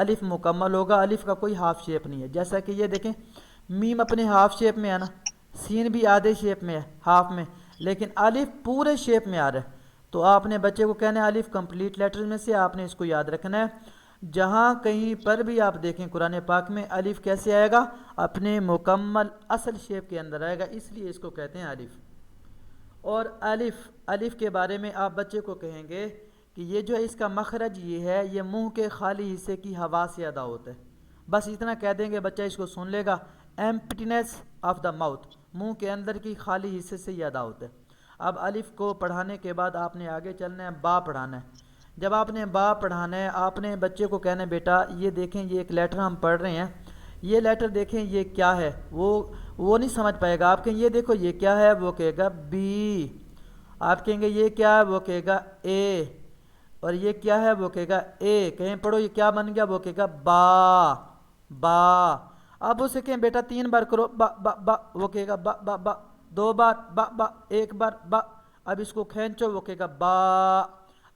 الف مکمل ہوگا، الف کا کوئی ہاف شیپ نہیں ہے. جیسا کہ یہ دیکھیں میم اپنے ہاف شیپ میں ہے نا، سین بھی آدھے شیپ میں ہے ہاف میں، لیکن الف پورے شیپ میں آ رہا ہے. تو آپ نے بچے کو کہنا ہے الف کمپلیٹ لیٹر میں سے آپ نے اس کو یاد رکھنا ہے. جہاں کہیں پر بھی آپ دیکھیں قرآن پاک میں الف کیسے آئے گا؟ اپنے مکمل اصل شیپ کے اندر آئے گا، اس لیے اس کو کہتے ہیں الف. اور الف کے بارے میں آپ بچے کو کہیں گے کہ یہ جو ہے اس کا مخرج یہ ہے، یہ منہ کے خالی حصے کی ہوا سے ادا ہوتا ہے. بس اتنا کہہ دیں گے بچہ اس کو سن لے گا، ایمپٹینس آف دا ماؤتھ، منہ کے اندر کی خالی حصے سے یہ ادا ہوتا ہے. اب الف کو پڑھانے کے بعد آپ نے آگے چلنا ہے، با پڑھانا ہے. جب آپ نے با پڑھانا ہے آپ نے بچے کو کہنا ہے بیٹا یہ دیکھیں یہ ایک لیٹر ہم پڑھ رہے ہیں، یہ لیٹر دیکھیں یہ کیا ہے. وہ نہیں سمجھ پائے گا. آپ کہیں یہ دیکھو یہ کیا ہے، وہ کہے گا بی. آپ کہیں گے یہ کیا ہے، وہ کہے گا اے. اور یہ کیا ہے، وہ کہے گا اے. کہیں پڑھو یہ کیا بن گیا، وہ کہے گا با. اب اسے کہیں بیٹا 3 بار کرو با با با، وہ کہے گا با با با. 2 بار با با، 1 بار با. اب اس کو کھینچو، وہ کہے گا با.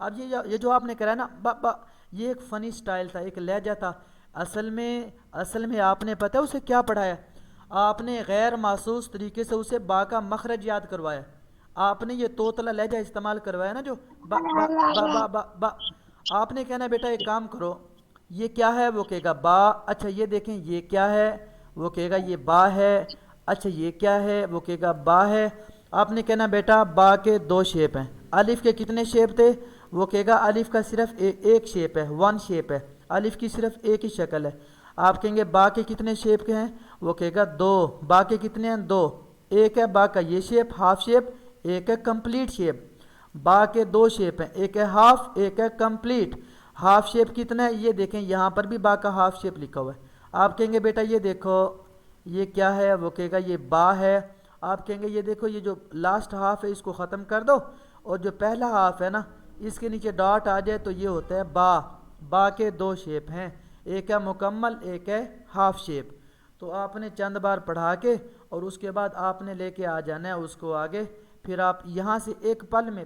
اب یہ جو آپ نے کرا ہے نا با با، یہ ایک فنی سٹائل تھا، ایک لہجہ تھا. اصل میں آپ نے پتہ ہے اسے کیا پڑھایا؟ آپ نے غیر محسوس طریقے سے اسے با کا مخرج یاد کروایا. آپ نے یہ توتلا لہجہ استعمال کروایا نا، جو با با با با با با. آپ نے کہنا بیٹا ایک کام کرو، یہ کیا ہے، وہ کہے گا با. اچھا یہ دیکھیں یہ کیا ہے، وہ کہے گا یہ با ہے. اچھا یہ کیا ہے، وہ کہے گا با ہے. آپ نے کہنا بیٹا با کے 2 شیپ ہیں. الف کے کتنے شیپ تھے؟ وہ کہے گا الف کا صرف ایک شیپ ہے، 1 شیپ ہے. الف کی صرف ایک ہی شکل ہے. آپ کہیں گے با کے کتنے شیپ کے ہیں؟ وہ کہے گا 2. با کے کتنے ہیں؟ 2. ایک ہے با کا یہ شیپ ہاف شیپ، ایک ہے کمپلیٹ شیپ. با کے 2 شیپ ہیں، ایک ہے ہاف، ایک ہے کمپلیٹ. ہاف شیپ کتنا ہے؟ یہ دیکھیں یہاں پر بھی با کا ہاف شیپ لکھا ہوا ہے. آپ کہیں گے بیٹا یہ دیکھو یہ کیا ہے، وہ کہے گا یہ با ہے. آپ کہیں گے یہ دیکھو یہ جو لاسٹ ہاف ہے اس کو ختم کر دو، اور جو پہلا ہاف ہے نا اس کے نیچے ڈاٹ آ جائے تو یہ ہوتا ہے با. با کے 2 شیپ ہیں، ایک ہے مکمل، ایک ہے ہاف شیپ. تو آپ نے چند بار پڑھا کے اور اس کے بعد آپ نے لے کے آ جانا ہے اس کو آگے. پھر آپ یہاں سے ایک پل میں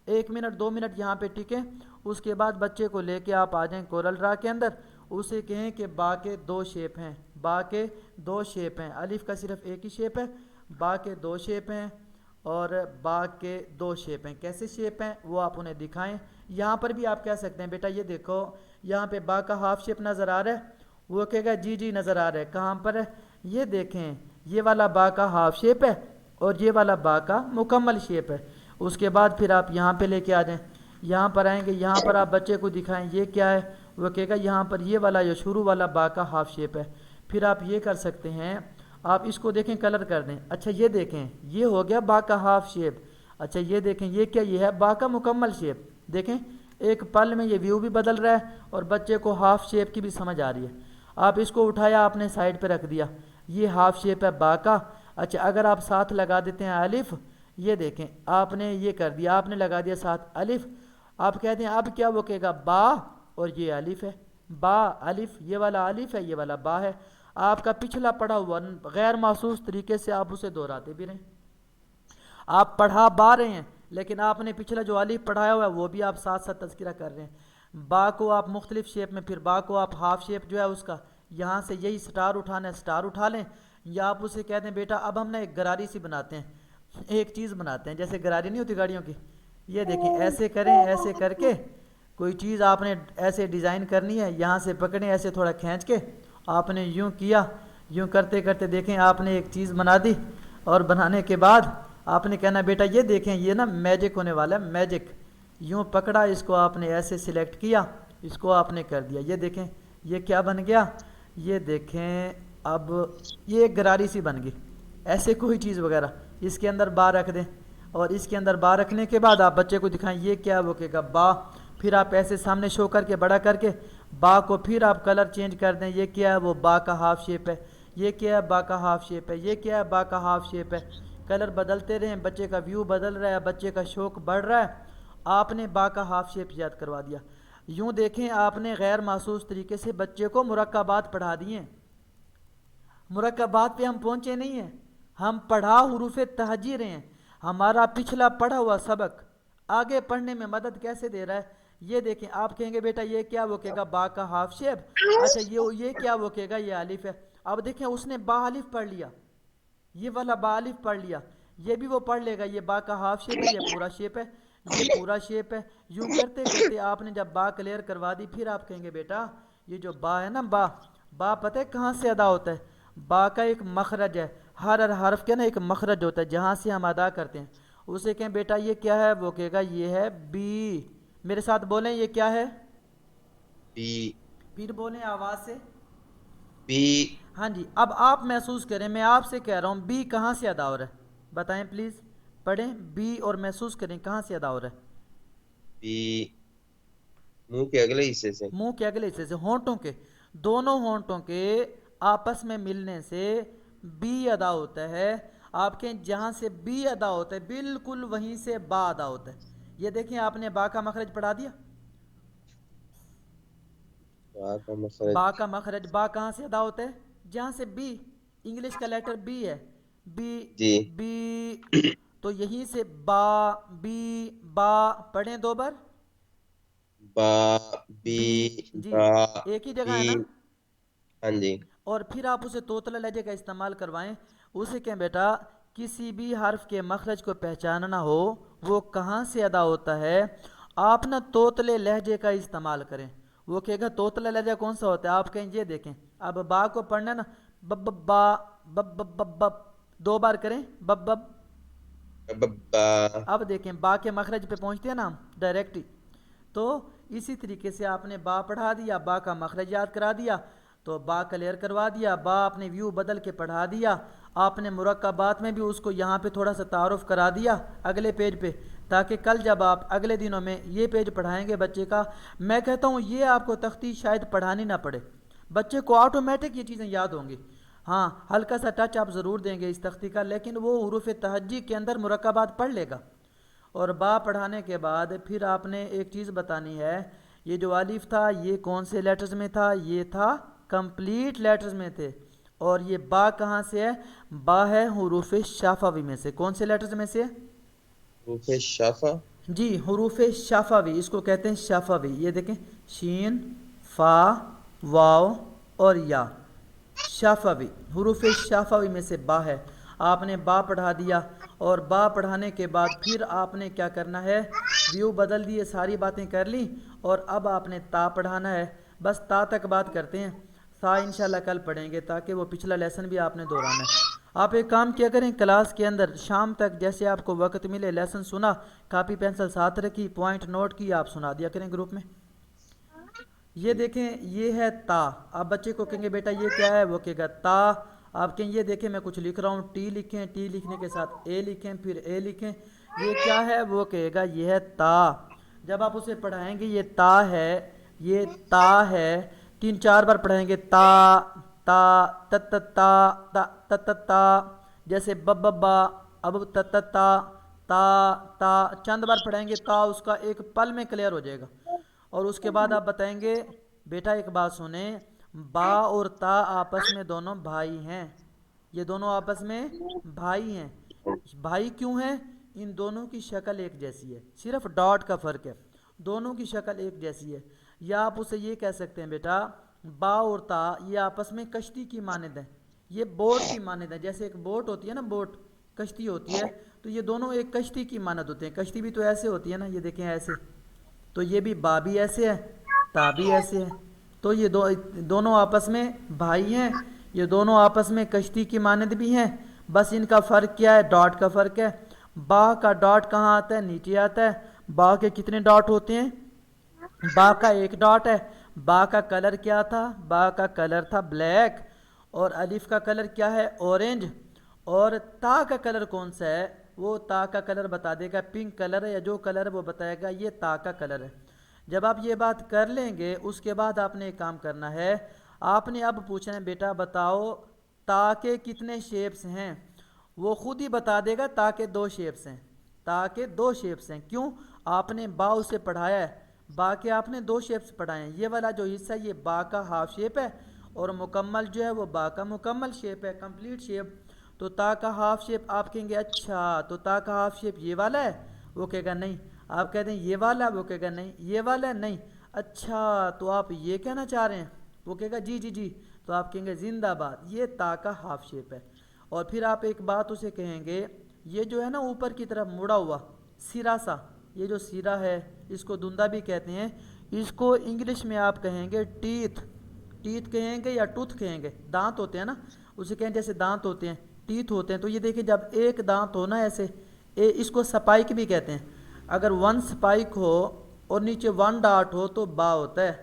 1 منٹ 2 منٹ یہاں پہ ٹکیں. اس کے بعد بچے کو لے کے آپ آ جائیں کورل ڈرا کے اندر. اسے کہیں کہ با کے 2 شیپ ہیں، با کے 2 شیپ ہیں. الف کا صرف ایک ہی شیپ ہے، با کے 2 شیپ ہیں، اور با کے 2 شیپ ہیں. کیسے شیپ ہیں وہ آپ انہیں دکھائیں. یہاں پر بھی آپ کہہ سکتے ہیں بیٹا یہ دیکھو یہاں پہ با کا ہاف شیپ نظر آ رہا ہے. وہ کہے گا جی نظر آ رہا ہے. کہاں پر ہے؟ یہ دیکھیں یہ والا با کا ہاف شیپ ہے اور یہ والا با کا مکمل شیپ ہے. اس کے بعد پھر آپ یہاں پہ لے کے آ جائیں. یہاں پر آئیں گے، یہاں پر آپ بچے کو دکھائیں یہ کیا ہے. وہ کہے گا یہاں پر یہ والا جو شروع والا با کا ہاف شیپ ہے. پھر آپ یہ کر سکتے ہیں، آپ اس کو دیکھیں کلر کر دیں. اچھا یہ دیکھیں یہ ہو گیا با کا ہاف شیپ. اچھا یہ دیکھیں یہ کیا، یہ ہے با کا مکمل شیپ. دیکھیں ایک پل میں یہ ویو بھی بدل رہا ہے اور بچے کو ہاف شیپ کی بھی سمجھ آ رہی ہے. آپ اس کو اٹھایا، آپ نے سائڈ پہ رکھ دیا، یہ ہاف شیپ ہے با کا. اچھا اگر آپ ساتھ لگا دیتے ہیں الف، یہ دیکھیں آپ نے یہ کر دیا، آپ نے لگا دیا ساتھ الف. آپ کہتے ہیں اب کیا؟ وہ کہے گا با، اور یہ الف ہے. با الف، یہ والا الف ہے، یہ والا با ہے. آپ کا پچھلا پڑھا ہوا غیر محسوس طریقے سے آپ اسے دہراتے بھی رہیں. آپ پڑھا با رہے ہیں لیکن آپ نے پچھلا جو الف پڑھایا ہوا ہے وہ بھی آپ ساتھ ساتھ تذکرہ کر رہے ہیں. با کو آپ مختلف شیپ میں، پھر با کو آپ ہاف شیپ جو ہے اس کا یہاں سے یہی سٹار اٹھانا ہے، سٹار اٹھا لیں. یا آپ اسے کہتے ہیں بیٹا اب ہم نے ایک گراری سی بناتے ہیں، ایک چیز بناتے ہیں جیسے گراری نہیں ہوتی گاڑیوں کی. یہ دیکھیں ایسے کریں، ایسے کر کے کوئی چیز آپ نے ایسے ڈیزائن کرنی ہے. یہاں سے پکڑیں ایسے تھوڑا کھینچ کے، آپ نے یوں کیا، یوں کرتے کرتے دیکھیں آپ نے ایک چیز بنا دی. اور بنانے کے بعد آپ نے کہنا بیٹا یہ دیکھیں یہ نا میجک ہونے والا ہے، میجک. یوں پکڑا، اس کو آپ نے ایسے سلیکٹ کیا، اس کو آپ نے کر دیا. یہ دیکھیں یہ کیا بن گیا، یہ دیکھیں اب یہ ایک گراری سی بن گئی. ایسے کوئی چیز وغیرہ اس کے اندر با رکھ دیں، اور اس کے اندر با رکھنے کے بعد آپ بچے کو دکھائیں یہ کیا، وہ کہے گا با. پھر آپ ایسے سامنے شو کر کے بڑا کر کے با کو پھر آپ کلر چینج کر دیں. یہ کیا ہے، وہ با کا ہاف شیپ ہے. یہ کیا ہے، با کا ہاف شیپ ہے. یہ کیا ہے، با کا ہاف شیپ ہے. کلر بدلتے رہیں، بچے کا ویو بدل رہا ہے، بچے کا شوق بڑھ رہا ہے. آپ نے با کا ہاف شیپ یاد کروا دیا. یوں دیکھیں آپ نے غیر محسوس طریقے سے بچے کو مرکبات پڑھا دیے ہیں. مرکبات پہ ہم پہنچے نہیں ہیں، ہم پڑھا حروف تہجی رہے ہیں. ہمارا پچھلا پڑھا ہوا سبق آگے پڑھنے میں مدد کیسے دے رہا ہے یہ دیکھیں آپ کہیں گے بیٹا یہ کیا، وہ کہے گا با کا ہاف شیپ، اچھا یہ کیا، وہ کہے گا یہ الف ہے۔ اب دیکھیں اس نے با الف پڑھ لیا، یہ والا با الف پڑھ لیا، یہ بھی وہ پڑھ لے گا، یہ با کا ہاف شیپ ہے، یہ پورا شیپ ہے، یہ پورا شیپ ہے۔ یوں کرتے کرتے آپ نے جب با کلیئر کروا دی، پھر آپ کہیں گے بیٹا یہ جو با ہے نا، با پتہ ہے کہاں سے ادا ہوتا ہے؟ با کا ایک مخرج ہے، ہر حرف کے نا ایک مخرج ہوتا ہے جہاں سے ہم ادا کرتے ہیں، اسے کہیں بیٹا یہ کیا ہے، وہ کہے گا یہ ہے بی۔ میرے ساتھ بولیں یہ کیا ہے؟ بی پھر بولیں آواز سے۔ بی ہاں جی، اب آپ محسوس کریں، میں آپ سے کہہ رہا ہوں بی کہاں سے ادا ہو رہا ہے، بتائیں پلیز، پڑھیں بی اور محسوس کریں کہاں سے ادا ہو رہا ہے۔ بی منہ کے اگلے حصے سے۔ منہ کے اگلے حصے سے، ہونٹوں کے، دونوں ہونٹوں کے آپس میں ملنے سے بی ادا ہوتا ہے۔ آپ کے جہاں سے بی ادا ہوتا ہے بالکل وہیں سے با ادا ہوتا ہے۔ یہ دیکھیں آپ نے با کا مخرج پڑھا دیا، با کا مخرج۔ با کا مخرج، با کہاں سے ادا ہوتا ہے؟ جہاں سے بی، انگلش کا لیٹر بی ہے، بی، جی بی، تو یہیں سے با، بی، با، پڑھیں دو بار، با بی بی، جی، با ایک ہی جگہ بی۔ ہے نا۔ ہاں جی اور پھر آپ اسے توتلا لہجے کا استعمال کروائیں، اسے کہیں بیٹا کسی بھی حرف کے مخرج کو پہچاننا ہو وہ کہاں سے ادا ہوتا ہے، آپ نہ توتلے لہجے کا استعمال کریں۔ وہ کہے گا توتلا لہجہ کون سا ہوتا ہے، آپ کہیں یہ دیکھیں، اب با کو پڑھنا نا، بب بب با، بب بب بب بب، دو بار کریں بب بب۔ با۔ اب دیکھیں با کے مخرج پہ پہنچتے ہیں نا ہم ڈائریکٹ ہی، تو اسی طریقے سے آپ نے با پڑھا دیا، با کا مخرج یاد کرا دیا، تو با کلیئر کروا دیا، با آپ نے ویو بدل کے پڑھا دیا، آپ نے مرکبات میں بھی اس کو یہاں پہ تھوڑا سا تعارف کرا دیا اگلے پیج پہ، تاکہ کل جب آپ اگلے دنوں میں یہ پیج پڑھائیں گے بچے کا، میں کہتا ہوں یہ آپ کو تختی شاید پڑھانی نہ پڑے، بچے کو آٹومیٹک یہ چیزیں یاد ہوں گی۔ ہاں ہلکا سا ٹچ آپ ضرور دیں گے اس تختی کا، لیکن وہ حروف تہجی کے اندر مرکبات پڑھ لے گا۔ اور با پڑھانے کے بعد پھر آپ نے ایک چیز بتانی ہے، یہ جو الف تھا یہ کون سے لیٹرز میں تھا، یہ تھا کمپلیٹ لیٹرز میں تھے، اور یہ با کہاں سے ہے، با ہے حروف شفوی میں سے، کون سے لیٹرز میں سے؟ حروف شفا۔ جی حروف شفوی، اس کو کہتے ہیں شفوی، یہ دیکھیں شین، فا، واو اور یا، شفوی، حروف شفوی میں سے با ہے۔ آپ نے با پڑھا دیا، اور با پڑھانے کے بعد پھر آپ نے کیا کرنا ہے، ویو بدل دیے، ساری باتیں کر لی، اور اب آپ نے تا پڑھانا ہے، بس تا تک بات کرتے ہیں، تا انشاءاللہ کل پڑھیں گے، تاکہ وہ پچھلا لیسن بھی آپ نے دہرانا ہے۔ آپ ایک کام کیا کریں، کلاس کے اندر شام تک جیسے آپ کو وقت ملے لیسن سنا، کاپی پینسل ساتھ رکھی، پوائنٹ نوٹ کی، آپ سنا دیا کریں گروپ میں۔ یہ دیکھیں یہ ہے تا، آپ بچے کو کہیں گے بیٹا یہ کیا ہے، وہ کہے گا تا، آپ کہیں یہ دیکھیں میں کچھ لکھ رہا ہوں، ٹی لکھیں، ٹی لکھنے کے ساتھ اے لکھیں، پھر اے لکھیں، یہ کیا ہے، وہ کہے گا یہ ہے تا۔ جب آپ اسے پڑھائیں گے یہ تا ہے، یہ تا ہے، تین چار بار پڑھائیں گے تا تا تت تا تا تت تا، جیسے بب با، اب تت تا تا تا، چند بار پڑھائیں گے تا اس کا ایک پل میں کلیئر ہو جائے گا۔ اور اس کے بعد آپ بتائیں گے بیٹا ایک بات سنیں، با اور تا آپس میں دونوں بھائی ہیں، یہ دونوں آپس میں بھائی ہیں، بھائی کیوں ہیں، ان دونوں کی شکل ایک جیسی ہے، صرف ڈاٹ کا فرق ہے، دونوں کی شکل ایک جیسی ہے۔ یا آپ اسے یہ کہہ سکتے ہیں بیٹا با اور تا یہ آپس میں کشتی کی مانند ہیں، یہ بوٹ کی مانند ہیں، جیسے ایک بوٹ ہوتی ہے نا، بوٹ کشتی ہوتی ہے، تو یہ دونوں ایک کشتی کی مانند ہوتے ہیں، کشتی بھی تو ایسے ہوتی ہے نا، یہ دیکھیں ایسے، تو یہ بھی با بھی ایسے ہے، تا بھی ایسے ہے، تو یہ دونوں آپس میں بھائی ہیں، یہ دونوں آپس میں کشتی کی مانند بھی ہیں، بس ان کا فرق کیا ہے، ڈاٹ کا فرق ہے۔ با کا ڈاٹ کہاں آتا ہے، نیچے آتا ہے، با کے کتنے ڈاٹ ہوتے ہیں، با کا ایک ڈاٹ ہے۔ با کا کلر کیا تھا، با کا کلر تھا بلیک، اور الف کا کلر کیا ہے، اورنج، اور تا کا کلر کون سا ہے، وہ تا کا کلر بتا دے گا، پنک کلر ہے یا جو کلر ہے وہ بتائے گا یہ تا کا کلر ہے۔ جب آپ یہ بات کر لیں گے اس کے بعد آپ نے ایک کام کرنا ہے، آپ نے اب پوچھنا ہے بیٹا بتاؤ تا کے کتنے شیپس ہیں، وہ خود ہی بتا دے گا تا کے دو شیپس ہیں، تا کے دو شیپس ہیں، کیوں، آپ نے با اسے پڑھایا ہے، با کے آپ نے دو شیپس پڑھائے ہیں، یہ والا جو حصہ یہ با کا ہاف شیپ ہے، اور مکمل جو ہے وہ با کا مکمل شیپ ہے، کمپلیٹ شیپ، تو تا کا ہاف شیپ آپ کہیں گے اچھا تو تا کا ہاف شیپ یہ والا ہے، وہ کہے گا نہیں، آپ کہتے ہیں یہ والا، وہ کہے گا نہیں یہ والا نہیں، اچھا تو آپ یہ کہنا چاہ رہے ہیں، وہ کہے گا جی جی جی، تو آپ کہیں گے زندہ باد، یہ تا کا ہاف شیپ ہے۔ اور پھر آپ ایک بات اسے کہیں گے، یہ جو ہے نا اوپر کی طرف مڑا ہوا سیرا سا، یہ جو سیرا ہے اس کو دندہ بھی کہتے ہیں، اس کو انگلش میں آپ کہیں گے ٹیتھ، ٹیتھ کہیں گے یا ٹوتھ کہیں گے، دانت ہوتے ہیں نا، اسے کہیں جیسے دانت ہوتے ہیں ٹیتھ ہوتے ہیں، تو یہ دیکھیں جب ایک دانت ہو نا ایسے، اس کو سپائک بھی کہتے ہیں، اگر ون سپائک ہو اور نیچے ون ڈاٹ ہو تو با ہوتا ہے،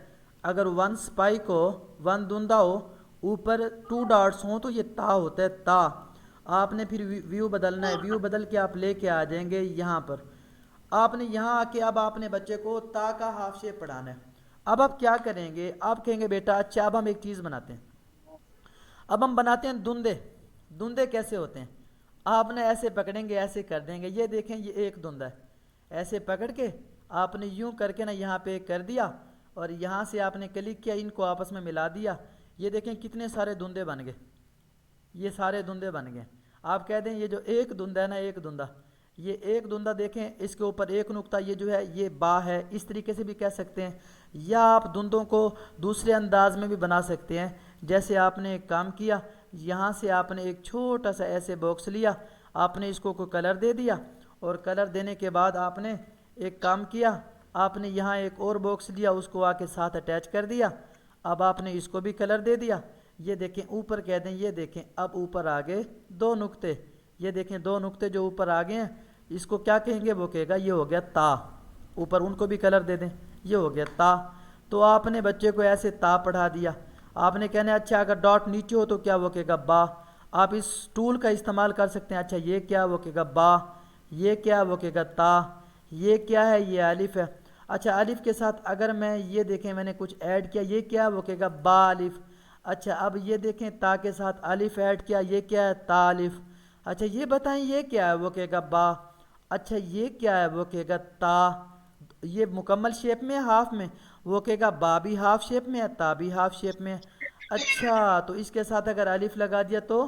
اگر ون سپائک ہو، ون دندہ ہو، اوپر ٹو ڈاٹس ہوں تو یہ تا ہوتا ہے تا۔ آپ نے پھر ویو بدلنا ہے، ویو بدل کے آپ لے کے آ جائیں گے یہاں پر، آپ نے یہاں آ کے اب آپ نے بچے کو تا کا ہاف شیپ پڑھانا ہے۔ اب آپ کیا کریں گے، آپ کہیں گے بیٹا اچھا اب ہم ایک چیز بناتے ہیں، اب ہم بناتے ہیں دندے۔ دندے کیسے ہوتے ہیں، آپ نے ایسے پکڑیں گے ایسے کر دیں گے، یہ دیکھیں یہ ایک دندہ ہے، ایسے پکڑ کے آپ نے یوں کر کے نا یہاں پہ کر دیا، اور یہاں سے آپ نے کلک کیا، ان کو آپس میں ملا دیا، یہ دیکھیں کتنے سارے دندے بن گئے، یہ سارے دندے بن گئے۔ آپ کہہ دیں یہ جو ایک دندہ ہے نا، ایک دندہ، یہ ایک دندہ دیکھیں اس کے اوپر ایک نقطہ، یہ جو ہے یہ با ہے، اس طریقے سے بھی کہہ سکتے ہیں، یا آپ دندوں کو دوسرے انداز میں بھی بنا سکتے ہیں، جیسے آپ نے ایک کام کیا، یہاں سے آپ نے ایک چھوٹا سا ایسے باکس لیا، آپ نے اس کو کوئی کلر دے دیا، اور کلر دینے کے بعد آپ نے ایک کام کیا، آپ نے یہاں ایک اور باکس لیا، اس کو آ کے ساتھ اٹیچ کر دیا، اب آپ نے اس کو بھی کلر دے دیا، یہ دیکھیں اوپر کہہ دیں، یہ دیکھیں اب اوپر آگے دو نقطے، یہ دیکھیں دو نقطے جو اوپر آگے ہیں، اس کو کیا کہیں گے، وہ کہے گا یہ ہو گیا تا، اوپر ان کو بھی کلر دے دیں، یہ ہو گیا تا۔ تو آپ نے بچے کو ایسے تا پڑھا دیا۔ آپ نے کہنا ہے اچھا اگر ڈاٹ نیچے ہو تو کیا، وہ کہے گا با، آپ اس ٹول کا استعمال کر سکتے ہیں، اچھا یہ کیا، وہ کہے گا با، یہ کیا، وہ کہے گا تا، یہ کیا ہے، یہ الف ہے، اچھا الف کے ساتھ اگر میں یہ دیکھیں میں نے کچھ ایڈ کیا، یہ کیا، وہ کہے گا با الف، اچھا اب یہ دیکھیں تا کے ساتھ الف ایڈ کیا، یہ کیا ہے، تا الف، اچھا یہ بتائیں یہ کیا ہے، وہ کہے گا با، اچھا یہ کیا ہے، وہ کہے گا تا، یہ مکمل شیپ میں ہے ہاف میں، وہ کہے گا با بھی ہاف شیپ میں ہے، تا بھی ہاف شیپ میں ہے، اچھا تو اس کے ساتھ اگر الف لگا دیا تو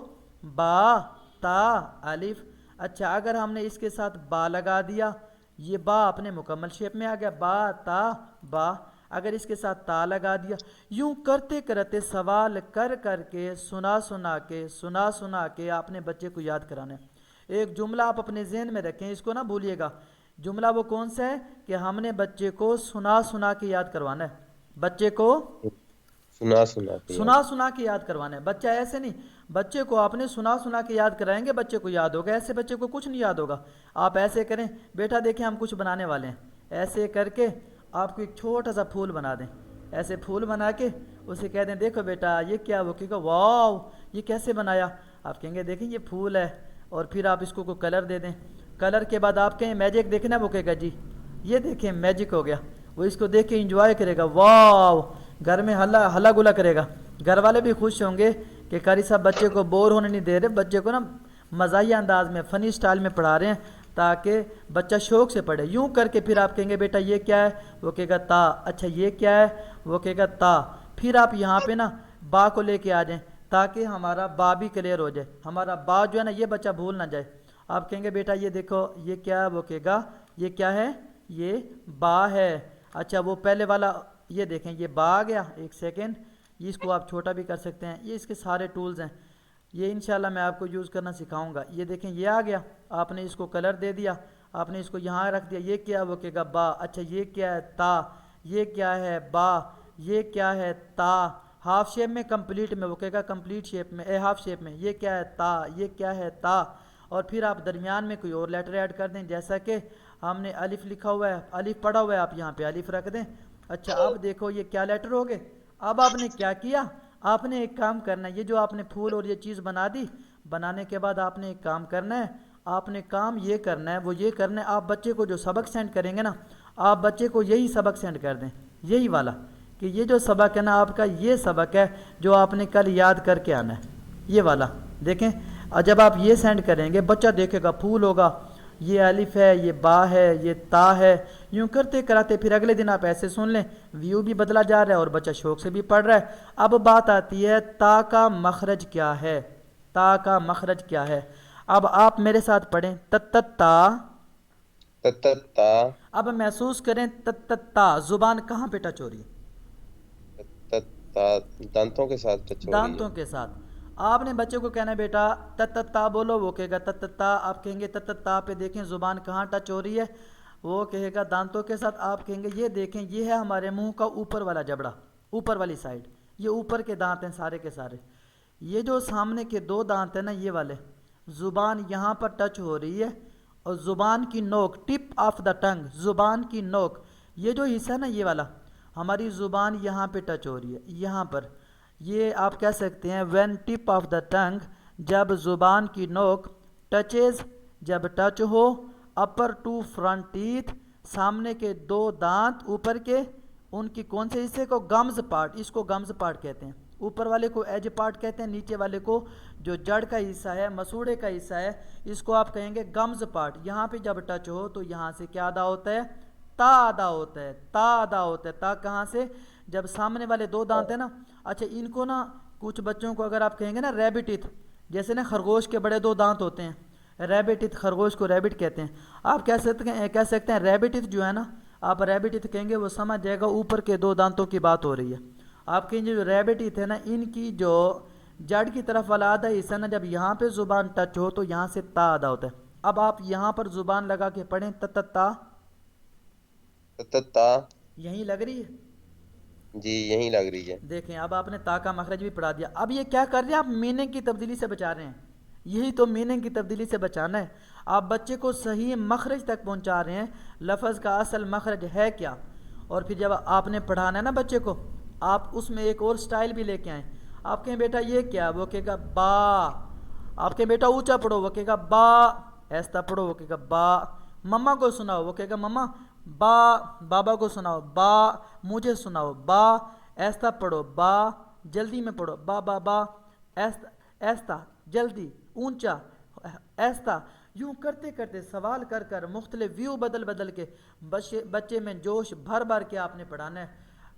با تا الف، اچھا اگر ہم نے اس کے ساتھ با لگا دیا، یہ با اپنے مکمل شیپ میں آ گیا، با تا با، اگر اس کے ساتھ تا لگا دیا، یوں کرتے کرتے سوال کر کر کے سنا سنا کے آپ نے بچے کو یاد کرانا ہے۔ ایک جملہ آپ اپنے ذہن میں رکھیں، اس کو نہ بھولیے گا، جملہ وہ کون سا ہے کہ ہم نے بچے کو سنا سنا کے یاد کروانا ہے، بچے کو سنا کے یاد۔ سنا کے یاد کروانا ہے، بچہ ایسے نہیں، بچے کو آپ نے سنا کے یاد کرائیں گے، بچے کو یاد ہوگا، ایسے بچے کو کچھ نہیں یاد ہوگا۔ آپ ایسے کریں، بیٹا دیکھیں ہم کچھ بنانے والے ہیں، ایسے کر کے آپ کو ایک چھوٹا سا پھول بنا دیں، ایسے پھول بنا کے اسے کہہ دیں دیکھو بیٹا یہ کیا، وہ کہے گا واو یہ کیسے بنایا، آپ کہیں گے دیکھیں یہ پھول ہے، اور پھر آپ اس کو کوئی کلر دے دیں، کلر کے بعد آپ کہیں میجک دیکھنا، وہ کہے گا جی یہ دیکھیں میجک ہو گیا، وہ اس کو دیکھ کے انجوائے کرے گا، واو، گھر میں ہلا گلا کرے گا، گھر والے بھی خوش ہوں گے کہ قاری صاحب بچے کو بور ہونے نہیں دے رہے، بچے کو نا مزاحیہ انداز میں فنی سٹائل میں پڑھا رہے ہیں تاکہ بچہ شوق سے پڑھے، یوں کر کے پھر آپ کہیں گے بیٹا یہ کیا ہے، وہ کہے گا تا، اچھا یہ کیا ہے، وہ کہے گا تا، پھر آپ یہاں پہ نا با کو لے کے آ جائیں تاکہ ہمارا با بھی کلیئر ہو جائے، ہمارا با جو ہے نا یہ بچہ بھول نہ جائے، آپ کہیں گے بیٹا یہ دیکھو یہ کیا ہے، وہ کہے گا یہ کیا ہے، یہ با ہے، اچھا وہ پہلے والا یہ دیکھیں یہ با آ گیا، ایک سیکنڈ، یہ اس کو آپ چھوٹا بھی کر سکتے ہیں، یہ اس کے سارے ٹولز ہیں، یہ انشاءاللہ میں آپ کو یوز کرنا سکھاؤں گا، یہ دیکھیں یہ آ گیا، آپ نے اس کو کلر دے دیا، آپ نے اس کو یہاں رکھ دیا، یہ کیا، وہ کہے گا با، اچھا یہ کیا ہے تا، یہ کیا ہے با، یہ کیا ہے تا، ہاف شیپ میں کمپلیٹ میں، وہ کہے گا کمپلیٹ شیپ میں ہاف شیپ میں، یہ کیا ہے تا، یہ کیا ہے تا، اور پھر آپ درمیان میں کوئی اور لیٹر ایڈ کر دیں، جیسا کہ ہم نے الف لکھا ہوا ہے، الف پڑھا ہوا ہے، آپ یہاں پہ الف رکھ دیں، اچھا اب دیکھو یہ کیا لیٹر ہو گئے، اب آپ نے کیا کیا، آپ نے ایک کام کرنا ہے، یہ جو آپ نے پھول اور یہ چیز بنا دی، بنانے کے بعد آپ نے ایک کام کرنا ہے، آپ نے کام یہ کرنا ہے، وہ یہ کرنا ہے، آپ بچے کو جو سبق سینڈ کریں گے نا، آپ بچے کو یہی سبق سینڈ کر دیں، یہی والا، کہ یہ جو سبق ہے نا آپ کا یہ سبق ہے جو آپ نے کل یاد کر کے آنا ہے، یہ والا دیکھیں، اور جب آپ یہ سینڈ کریں گے بچہ دیکھے گا پھول ہوگا، یہ الف ہے، یہ با ہے، یہ تا ہے، یوں کرتے کراتے پھر اگلے دن آپ ایسے سن لیں، ویو بھی بدلا جا رہا ہے اور بچہ شوق سے بھی پڑھ رہا ہے۔ اب بات آتی ہے تا کا مخرج کیا ہے، تا کا مخرج کیا ہے، اب آپ میرے ساتھ پڑھیں تا تتتا اب محسوس کریں تا زبان کہاں پہ ٹچ ہو رہی ہے؟ تتا دانتوں کے ساتھ ٹچ ہو رہی ہے. دانتوں کے ساتھ. آپ نے بچے کو کہنا ہے بیٹا تا بولو، وہ کہے گا تا. آپ کہیں گے تا پہ دیکھیں زبان کہاں ٹچ ہو رہی ہے، وہ کہے گا دانتوں کے ساتھ. آپ کہیں گے یہ دیکھیں یہ ہے ہمارے منہ کا اوپر والا جبڑا، اوپر والی سائڈ، یہ اوپر کے دانت ہیں سارے کے سارے. یہ جو سامنے کے دو دانت ہیں نا یہ والے، زبان یہاں پر ٹچ ہو رہی ہے، اور زبان کی نوک، ٹپ آف دا ٹنگ، زبان کی نوک، یہ جو حصہ ہے نا یہ والا، ہماری زبان یہاں پہ ٹچ ہو رہی ہے، یہاں پر. یہ آپ کہہ سکتے ہیں وین ٹپ آف دا ٹنگ، جب زبان کی نوک ٹچز، جب ٹچ ہو اپر ٹو فرنٹ ٹیتھ، سامنے کے دو دانت اوپر کے، ان کی کون سے حصے کو، گمز پارٹ، اس کو گمز پارٹ کہتے ہیں. اوپر والے کو ایج پارٹ کہتے ہیں، نیچے والے کو جو جڑ کا حصہ ہے، مسوڑے کا حصہ ہے، اس کو آپ کہیں گے گمز پارٹ. یہاں پہ جب ٹچ ہو تو یہاں سے کیا ادا ہوتا ہے، تا ادا ہوتا ہے، تا ادا ہوتا ہے. تا کہاں سے، جب سامنے والے دو دانت ہیں نا. اچھا ان کو نا کچھ بچوں کو اگر آپ کہیں گے نا ریبٹ ٹیتھ، جیسے نا خرگوش کے بڑے دو دانت ہوتے ہیں، ریبٹ ٹیتھ، خرگوش کو ریبٹ کہتے ہیں. آپ کہہ سکتے ہیں ریبٹ ٹیتھ جو ہے نا، آپ ریبٹ ٹیتھ کہیں گے وہ سمجھ جائے گا اوپر کے دو دانتوں کی بات ہو رہی ہے. آپ کہیں گے جو ریبٹ ٹیتھ ہے نا، ان کی جو جڑ کی طرف والا آدھا حصہ نا، جب یہاں پہ زبان ٹچ ہو تو یہاں سے تا ادا ہوتا ہے. اب آپ یہاں پر زبان لگا کے پڑھیں تا، تتتا یہیں لگ رہی ہے. جی یہیں لگ رہی ہے. دیکھیں اب آپ نے تا کا مخرج بھی پڑھا دیا. اب یہ کیا کر رہے ہیں، آپ میننگ کی تبدیلی سے بچا رہے ہیں. یہی تو میننگ کی تبدیلی سے بچانا ہے. آپ بچے کو صحیح مخرج تک پہنچا رہے ہیں، لفظ کا اصل مخرج ہے کیا. اور پھر جب آپ نے پڑھانا ہے نا بچے کو، آپ اس میں ایک اور سٹائل بھی لے کے آئیں. آپ کہیں بیٹا یہ کیا، وہ کہے گا با. آپ کہیں بیٹا اونچا پڑھو، وہ کہے گا با. ایسا پڑھو، وہ کہے گا با. مما کو سناؤ، وہ کہے گا مما با. بابا کو سناؤ با. مجھے سناؤ با. ایسا پڑھو با. جلدی میں پڑھو با با با. ایسا جلدی، اونچا، ایسا. یوں کرتے کرتے سوال کر کر مختلف ویو بدل بدل کے بچے میں جوش بھر بھر کے آپ نے پڑھانا ہے.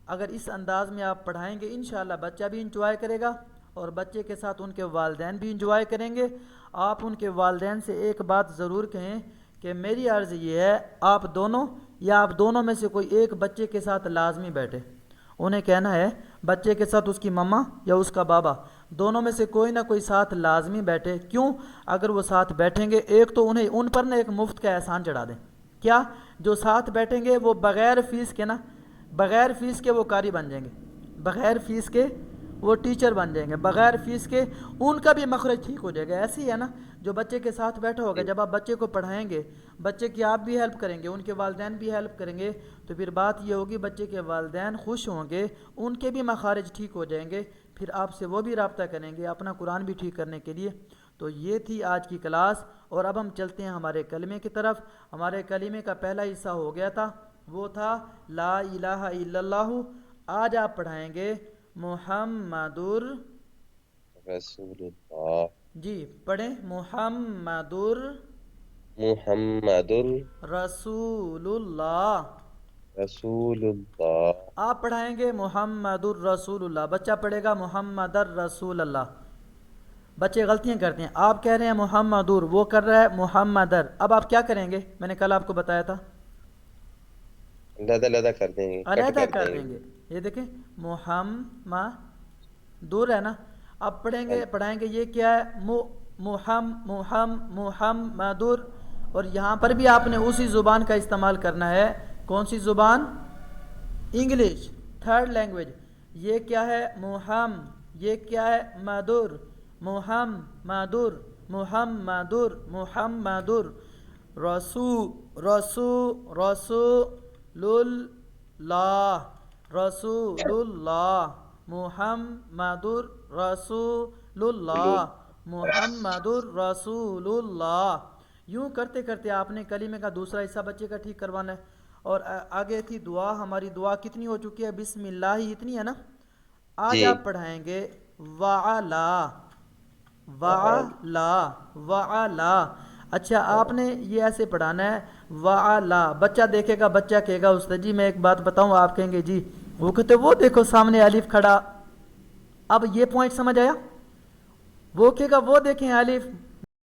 اگر اس انداز میں آپ پڑھائیں گے انشاءاللہ بچہ بھی انجوائے کرے گا، اور بچے کے ساتھ ان کے والدین بھی انجوائے کریں گے. آپ ان کے والدین سے ایک بات ضرور کہیں کہ میری عرض یہ ہے، آپ دونوں یا آپ دونوں میں سے کوئی ایک بچے کے ساتھ لازمی بیٹھے. انہیں کہنا ہے بچے کے ساتھ اس کی مما یا اس کا بابا، دونوں میں سے کوئی نہ کوئی ساتھ لازمی بیٹھے. کیوں؟ اگر وہ ساتھ بیٹھیں گے، ایک تو انہیں ان پر نہ ایک مفت کا احسان چڑھا دیں. کیا؟ جو ساتھ بیٹھیں گے وہ بغیر فیس کے نا، بغیر فیس کے وہ قاری بن جائیں گے، بغیر فیس کے وہ ٹیچر بن جائیں گے، بغیر فیس کے ان کا بھی مخرج ٹھیک ہو جائے گا. ایسے ہی ہے نا، جو بچے کے ساتھ بیٹھا ہوگا، جب آپ بچے کو پڑھائیں گے، بچے کی آپ بھی ہیلپ کریں گے، ان کے والدین بھی ہیلپ کریں گے، تو پھر بات یہ ہوگی بچے کے والدین خوش ہوں گے، ان کے بھی مخارج ٹھیک ہو جائیں گے، پھر آپ سے وہ بھی رابطہ کریں گے اپنا قرآن بھی ٹھیک کرنے کے لیے. تو یہ تھی آج کی کلاس. اور اب ہم چلتے ہیں ہمارے کلمے کی طرف. ہمارے کلمے کا پہلا حصہ ہو گیا تھا، وہ تھا لا الہ الا اللہ. آج آپ پڑھائیں گے محمد رسول اللہ. جی پڑھیں، محمد محمد رسول اللہ. رسول اللہ. آپ پڑھائیں گے محمد الرسول اللہ، بچہ پڑھے گا محمد الرسول اللہ. بچے غلطیاں کرتے ہیں، آپ کہہ رہے ہیں محمد وہ کر رہا ہے محمدر. اب آپ کیا کریں گے، میں نے کل آپ کو بتایا تھا، علیحدہ کر دیں گے، کٹ علیحدہ کر کر دیں دیں گے. گے. یہ دیکھیں محمد ہے نا. اب پڑھائیں گے یہ کیا ہے، محمد. اور یہاں پر بھی آپ نے اسی زبان کا استعمال کرنا ہے. کون سی زبان؟ English, third language. یہ کیا ہے یہ کیا ہے مادر، محمدر محمدر محمدر. رسول اللہ محمد رسول اللہ محمد رسول اللہ. یوں کرتے کرتے آپ نے کلمے کا دوسرا حصہ بچے کا ٹھیک کروانا ہے. اور آگے تھی دعا. ہماری دعا کتنی ہو چکی ہے، بسم اللہ ہی اتنی ہے نا. آج جی آپ پڑھائیں گے وعلا وعلا وعلا. اچھا آپ نے یہ ایسے پڑھانا ہے وعلا. بچہ دیکھے گا، بچہ کہے گا استاد جی میں ایک بات بتاؤں، آپ کہیں گے جی. وہ کہتے وہ دیکھو سامنے الف کھڑا. اب یہ پوائنٹ سمجھ آیا؟ وہ کہے گا وہ دیکھیں الف